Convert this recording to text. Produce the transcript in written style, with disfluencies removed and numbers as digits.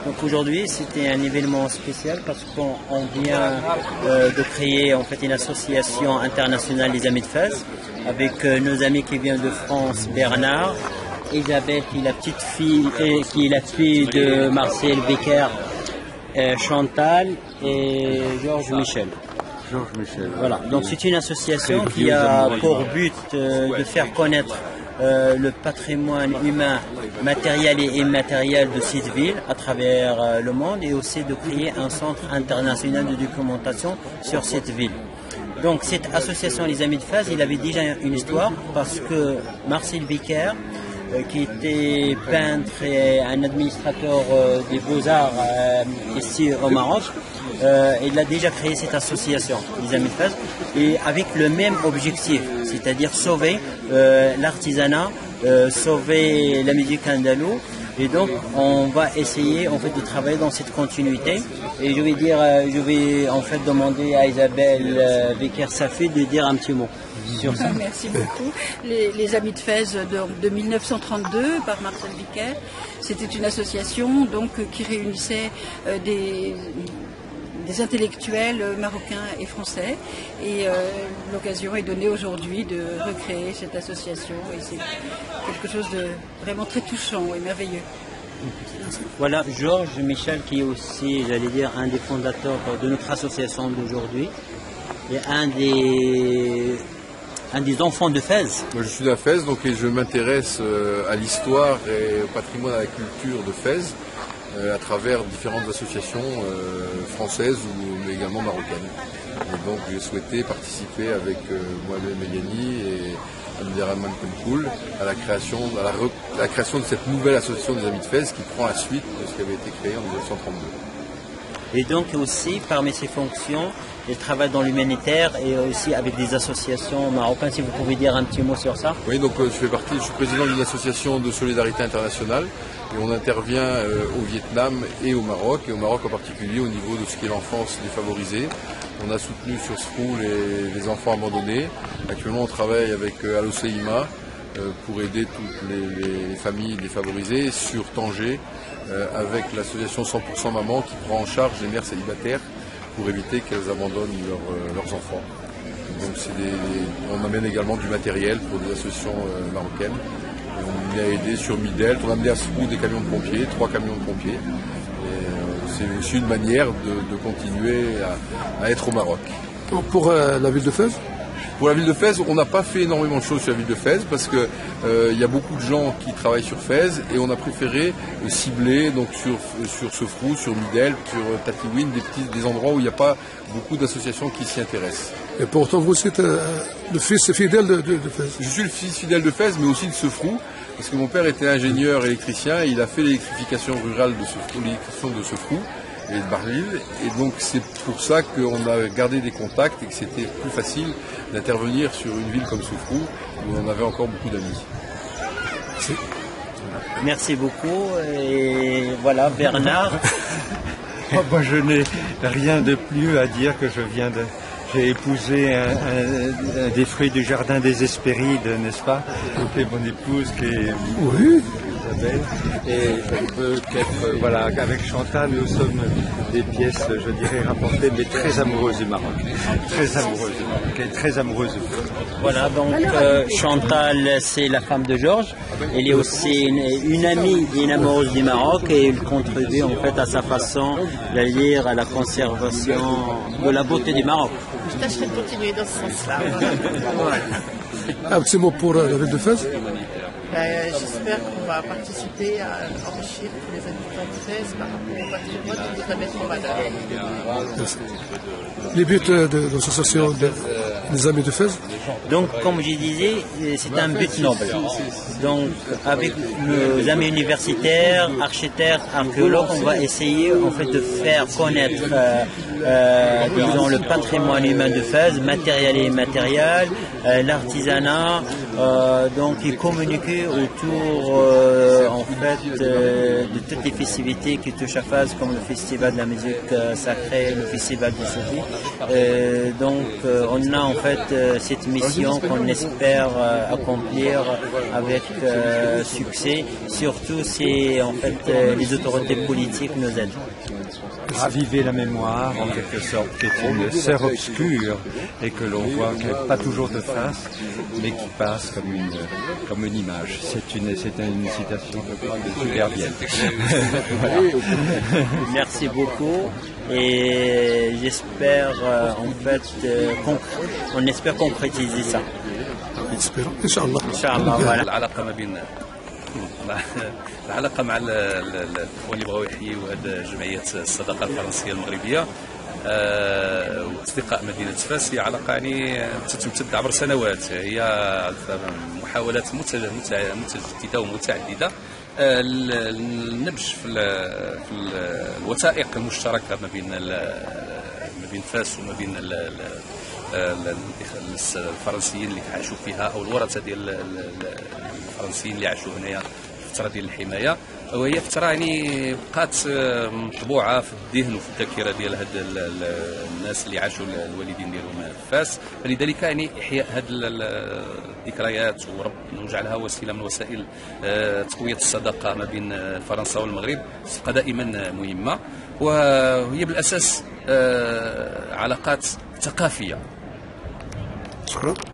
Donc aujourd'hui, c'était un événement spécial parce qu'on vient de créer en fait une association internationale des Amis de Fès avec nos amis qui viennent de France, Bernard, Isabelle qui est la petite fille et qui est la fille de Marcel Becker, Chantal et Georges Michel. Georges Michel. Voilà. Donc c'est une association qui a pour but de faire connaître le patrimoine humain, matériel et immatériel de cette ville à travers le monde et aussi de créer un centre international de documentation sur cette ville. Donc cette association Les Amis de Fès, il avait déjà une histoire parce que Marcel Becker, qui était peintre et un administrateur des Beaux-Arts ici au Maroc, il a déjà créé cette association, les Amis de Fès, et avec le même objectif, c'est-à-dire sauver l'artisanat, sauver la musique andalouse. Et donc, on va essayer en fait de travailler dans cette continuité. Et je vais en fait demander à Isabelle Becker-Safi de dire un petit mot sur ça. Merci beaucoup. Les Amis de Fès de 1932 par Marcel Becker, c'était une association donc qui réunissait des intellectuels marocains et français et l'occasion est donnée aujourd'hui de recréer cette association et c'est quelque chose de vraiment très touchant et merveilleux. Voilà, Georges Michel qui est aussi, j'allais dire, un des fondateurs de notre association d'aujourd'hui et un des enfants de Fès. Moi, je suis de Fès donc, et je m'intéresse à l'histoire et au patrimoine, à la culture de Fès à travers différentes associations françaises mais également marocaines. Et donc j'ai souhaité participer avec moi-même Eliani et Abderrahman Kounkoul à la création de cette nouvelle association des Amis de Fès qui prend la suite de ce qui avait été créé en 1932. Et donc aussi, parmi ses fonctions, il travaille dans l'humanitaire et aussi avec des associations marocaines. Si vous pouvez dire un petit mot sur ça. Oui, donc je suis président d'une association de solidarité internationale et on intervient au Vietnam et au Maroc en particulier au niveau de ce qui est l'enfance défavorisée. On a soutenu sur Sfrou les enfants abandonnés. Actuellement, on travaille avec Allo-Seima pour aider toutes les familles défavorisées sur Tanger avec l'association 100% Maman qui prend en charge les mères célibataires pour éviter qu'elles abandonnent leurs enfants. Donc on amène également du matériel pour des associations marocaines. Et on y a aidé sur Midelt, on a amené à Sfrou des camions de pompiers, 3 camions de pompiers. C'est aussi une manière de continuer à être au Maroc. Pour la ville de Fès ? Pour la ville de Fès, on n'a pas fait énormément de choses sur la ville de Fès parce que y a beaucoup de gens qui travaillent sur Fès et on a préféré cibler donc sur Sfrou, sur Midel, sur Tatiouine, des endroits où il n'y a pas beaucoup d'associations qui s'y intéressent. Et pourtant vous êtes le fils fidèle de Fès ? Je suis le fils fidèle de Fès mais aussi de Sfrou parce que mon père était ingénieur électricien et il a fait l'électrification rurale de Sfrou et de Barlil, et donc c'est pour ça qu'on a gardé des contacts et que c'était plus facile d'intervenir sur une ville comme Sfrou où on avait encore beaucoup d'amis. Merci beaucoup et voilà Bernard. Moi je n'ai rien de plus à dire que j'ai épousé un des fruits du jardin des Hespérides, n'est-ce pas? Et mon épouse qui est Isabelle. Et je peux qu'être, voilà, avec Chantal, nous sommes des pièces, je dirais, rapportées, mais très amoureuses du Maroc. Très amoureuses du Maroc, et très amoureuses du Maroc. Voilà, donc Chantal, c'est la femme de Georges. Elle est aussi une amie et une amoureuse du Maroc et elle contribue en fait à sa façon d'allier à la conservation de la beauté du Maroc. Je tâcherai de continuer dans ce sens-là. Un petit mot pour la ville de Fès. J'espère qu'on va participer à enrichir tous les habitants de Fès par rapport au patrimoine qu'on doit mettre en valeur. Les buts de l'association des Amis de Fès. Donc, comme je disais, c'est un but noble. Donc, avec nos amis universitaires, architectes, archéologues, on va essayer en fait de faire connaître, disons, le patrimoine humain de Fès, matériel et immatériel, l'artisanat, Donc ils communiquaient autour en fait de toutes les festivités qui touchent à Fès, comme le festival de la musique sacrée, le festival de Sophie. Donc on a en fait cette mission qu'on espère accomplir avec succès. Surtout si en fait les autorités politiques nous aident. Raviver la mémoire, en quelque sorte, qui est une sœur obscure et que l'on voit qui n'est pas toujours de face, mais qui passe comme une image. C'est une citation super bien. Merci beaucoup et j'espère en fait on espère concrétiser ça. Inch'Allah, voilà. العلاقة مع الإخوان اللي بغاو يحيوا هذه جمعية الصداقة الفرنسية المغربية واصدقاء مدينة فاس هي علاقة يعني تمتد عبر سنوات. هي محاولات متجددة ومتعددة النبش في الوثائق المشتركة ما بين فاس وما بين الفرنسيين اللي عاشوا فيها او الورثه ديال الفرنسيين اللي عاشوا هنايا في الفتره ديال الحمايه، وهي فتره يعني بقات مطبوعه في الذهن وفي الذاكره ديال هاد الناس اللي عاشوا الوالدين ديالهم في فاس. فلذلك يعني احياء هاد الذكريات ونجعلها وسيله من وسائل تقويه الصداقه ما بين فرنسا والمغرب تبقى دائما مهمه، وهي بالاساس علاقات ثقافيه. شكرا.